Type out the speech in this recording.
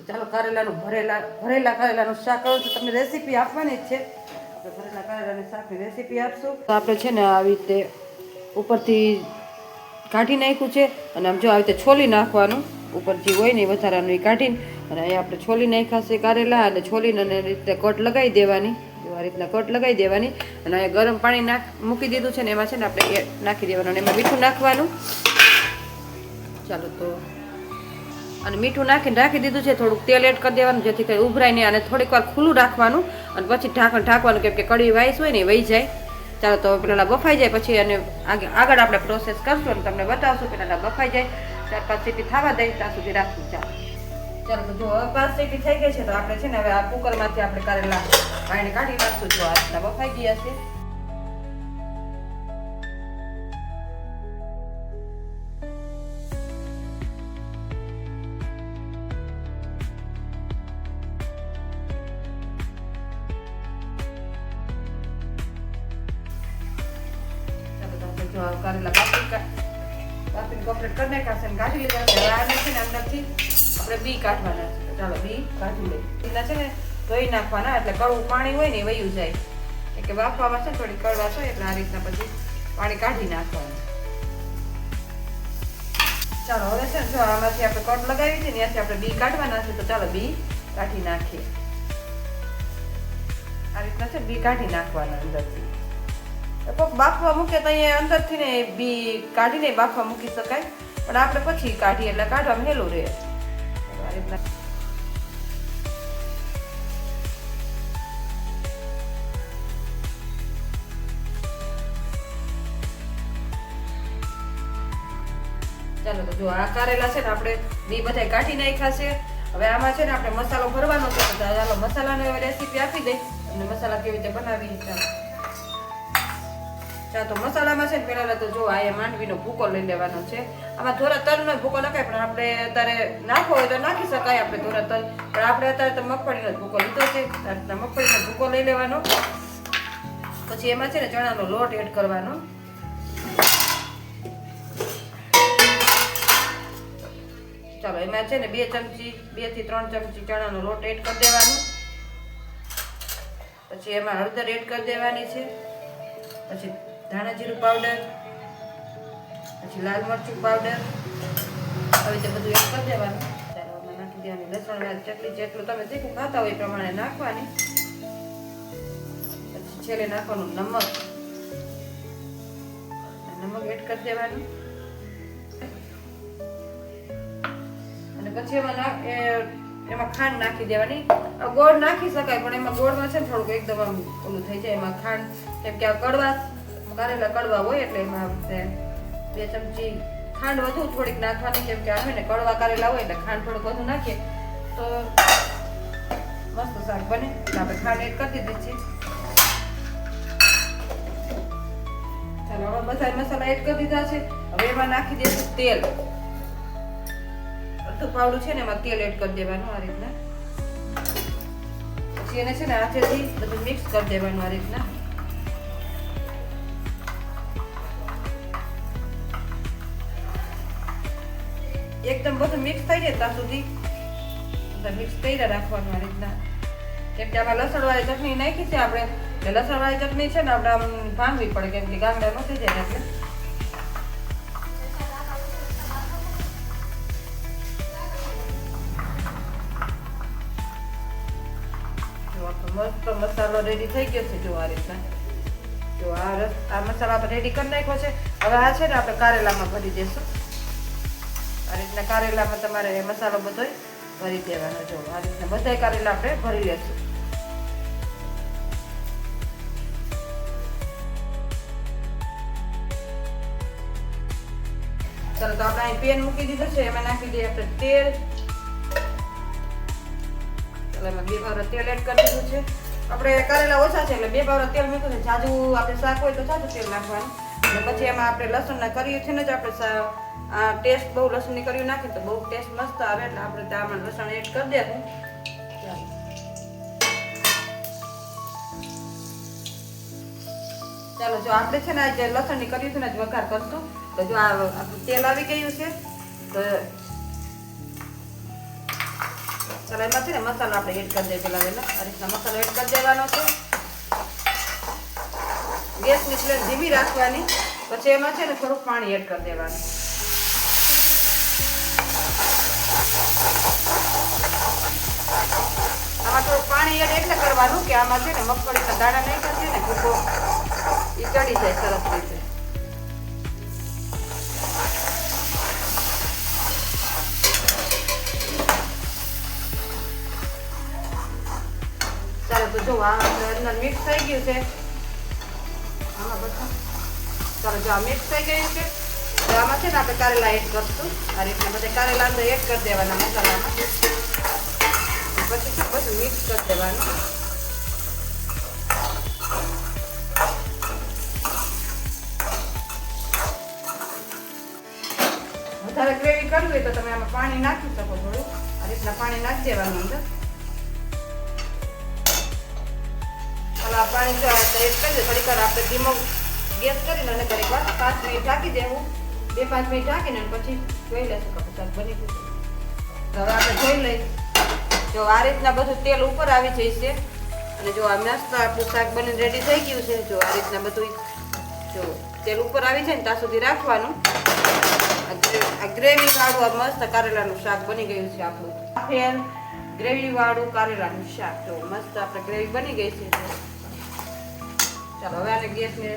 ચાલો કારેલાનું ભરેલા કારેલાનું શાક કરું છું. તમને રેસીપી આપવાની જ છે. આપણે ભરેલા કારેલાની શાકની રેસીપી આપશું. તો આપણે છે ને આવી રીતે ઉપરથી કાઢી નાખ્યું છે અને આમ જો આવી રીતે છોલી નાખવાનું. ઉપર જે હોય ને એ વધારાનું એ કાઢીને અને અહીંયા આપણે છોલી નાખ્યા છે કારેલા અને છોલીને અને રીતે કટ લગાવી દેવાની. આ રીતના કટ લગાવી દેવાની અને અહીંયા ગરમ પાણી મૂકી દીધું છે ને એમાં છે ને આપણે નાખી દેવાનું અને એમાં મીઠું નાખવાનું. ચાલો તો અને મીઠું નાખીને રાખી દીધું છે. થોડુંક તેલ એડ કરી દેવાનું જેથી કંઈ ઉભરાય નહીં અને થોડીક વાર ખુલ્લું રાખવાનું અને પછી ઢાંકવાનું કેમ કે કઢી વાઈસ હોય ને વહી જાય. ચાલો તો પેલા બફાઈ જાય પછી અને આગળ આપણે પ્રોસેસ કરશું અને તમને બતાવશું. પેલા બફાઈ જાય 4-5 સીટી થવા દઈ ત્યાં સુધી રાખવું. ચાલો તો જો હવે 5 સીટી થઈ ગઈ છે તો આપણે છે ને હવે આ કુકરમાંથી આપણે કારેલા પાણી કાઢી નાખશું. જો આ રીતના બફાઈ ગયા છે. જો કારેલા બાફીને કમ્પ્લીટ કરી નાખ્યા છે કાઢી લીધા છે. હવે આને છે ને અંદરથી આપણે બી કાઢવાના છે. ચાલો બી કાઢી લઈએ. એના છે ને ધોઈ નાખવાના એટલે કડવું પાણી હોય ને એ વયું જાય કે બાફવામાં છે થોડી કડવાશ હોય એટલે આ રીતના પછી પાણી કાઢી નાખવાનું. ચાલો હવે છે ને જો આમાંથી આપણે કટ લગાવી છે ને ત્યાંથી આપણે બી કાઢવાના છે. તો ચાલો બી કાઢી નાખીએ. આ રીતના છે બી કાઢી નાખવાના અંદરથી. કોઈક બાફવા મૂકે તો અહીંયા અંદરથી ને બી કાઢીને બાફવા મૂકી શકાય પણ આપણે પછી કાઢીએ એટલે કાઢવા હેલું રહે. આ રીતના ચાલો તો જો આ કારેલા છે ને આપણે બી બધા કાઢી નાખ્યા છે. હવે આમાં છે ને આપણે મસાલો ભરવાનો છે. તો ચાલો મસાલાની રેસીપી આપી દઈ અને મસાલા કેવી રીતે બનાવી. ચાલો તો મસાલામાં છે ને પેલા તો જો આ માંડવીનો ભૂકો લઈ લેવાનો છે. આમાં થોડા તલનો ભૂકો નખાય પણ આપણે અત્યારે નાખવો હોય તો નાખી શકાય આપણે થોડા તલ પણ આપણે અત્યારે તો મગફળીનો ભૂકો લીધો છે. મગફળીનો ભૂકો લઈ લેવાનો. પછી એમાં છે ને ચણાનો લોટ એડ કરવાનો. ચાલો એમાં છે ને 2 થી 3 ચમચી ચણાનો લોટ એડ કરી દેવાનો. પછી એમાં હળદર એડ કરી દેવાની છે. પછી ધાણા જીરું પાવડર, પછી લાલ મરચું પાવડર આવી રીતે બધું એડ કરી દેવાનું. ચાલો આમાં નાખી દેવાની લસણ વાળી ચટણી જેટલું તમે તીખું ખાતા હોય એ પ્રમાણે નાખવાની. પછી છેલ્લે નાખવાનું નમક એડ કરી દેવાનું. અને પછી એમાં ખાંડ નાખી દેવાની. ગોળ નાખી શકાય પણ એમાં ગોળમાં છે ને થોડુંક એકદમ આમ ઓલું થઈ જાય એમાં ખાંડ કેમ કે આ કડવા કારેલા કડવા હોય એટલે એમાં 2 ચમચી ખાંડ વધુ થોડીક નાખવાની કેમ કે આવે ને કડવા કારેલા હોય એટલે ખાંડ થોડુંક વધુ નાખીએ તો મસ્ત શાક બને. એટલે આપણે ખાંડ એડ કરી દીધી છે. ચાલો હવે બધા મસાલા એડ કરી દીધા છે. હવે એમાં નાખી દઈશું તેલ. અડધું પાવડું છે ને એમાં તેલ એડ કરી દેવાનું આ રીતના. પછી એને છે ને હાથેથી બધું મિક્સ કરી દેવાનું આ રીતના. એકદમ બધું મિક્સ થઈ જાય ત્યાં સુધી મિક્સ કરી રાખવાનું આ રીતના. કેમ કે આમાં લસણવાળી ચટણી નાખી છે આપણે એટલે લસણવાળી ચટણી છે ને આપણે આમ ભાંગવી પડે કેમ કે ગાંગડા ન થઈ જાય એટલે. મસ્ત મસાલો રેડી થઈ ગયો છે. જો આ રીતના જો આ મસાલા આપણે રેડી કરી નાખ્યો છે. હવે આ છે ને આપણે કારેલામાં ભરી દઈશું. આ રીતના કારેલામાં તમારે મસાલો બધો ભરી દેવાનો. જો આ રીતના બધા કારેલા આપણે ભરી લેશું. ચાલો તો આપણે અહીં પેન મૂકી દીધું છે. એમાં નાખી દઈએ આપણે તેલ. એમાં 2 પાવડા તેલ એડ કરી દીધું છે. આપણે કારેલા ઓછા છે એટલે 2 પાવડા તેલ મૂક્યું છે. જાજુ આપણે શાક હોય તો જાજુ તેલ નાખવાનું. અને પછી એમાં આપણે લસણના કરીએ છે ને જ આપણે આ ટેસ્ટ બહુ લસણની કર્યું નાખીએ તો બહુ ટેસ્ટ મસ્ત આવે એટલે આપણે આમાં લસણ એડ કરી દેવું. ચાલો જો આપણે છે ને જે લસણની કર્યું છે ને જ વઘાર કરશું. તો જો આ આપણું તેલ આવી ગયું છે તો ચાલો એમાં છે ને મસાલો આપણે એડ કરી દઈએ પેલા વહેલા આ રીતના મસાલો એડ કરી દેવાનો છે. ગેસની ફ્લેમ ધીમી રાખવાની, પછી એમાં છે ને થોડુંક પાણી એડ કરી દેવાનું. આમાં થોડુંક પાણી એડ એટલે કરવાનું કે આમાં છે ને મગફળીના દાણા નહીં કરશે ને ભૂકો એ ચડી જાય સરસ રીતે. ચાલો તો જો આ અંદર મિક્સ થઈ ગયું છે. આમાં બધા ચાલો જો આ મિક્સ થઈ ગયું છે તો આમાં છે ને આપણે કારેલા એડ કરશું. આ રીતના બધા કારેલા અંદર એડ કરી દેવાના મસાલામાં, પછી શું બધું મિક્સ કરી દેવાનું. વધારે ગ્રેવી કરવી હોય તો તમે આમાં પાણી નાખી શકો થોડું. આ રીતના પાણી નાખી દેવાનું અંદર. ચાલો આ પાણી એડ કરી દે. થોડીક વાર આપણે ધીમો ગેસ કરીને અને દરેક વાર 5 મિનિટ ઢાંકી દેવું. 2-5 મિનિટ ઢાંકીને પછી જોઈ લેશું કે શાક બની ગયું. હવે આપણે જોઈ લઈએ. જો આ રીતના બધું તેલ ઉપર આવી જાય છે અને જો આ મસ્ત આપણું શાક બની રેડી થઈ ગયું છે. જો આ રીતના બધું જો તેલ ઉપર આવી જાય ને ત્યાં સુધી રાખવાનું. આ ગ્રેવી વાળું આ મસ્ત કારેલાનું શાક બની ગયું છે આપણું. ફેર ગ્રેવી વાળું કારેલાનું શાક જો મસ્ત આપણે ગ્રેવી બની ગઈ છે. ચાલો હવે આને ગેસને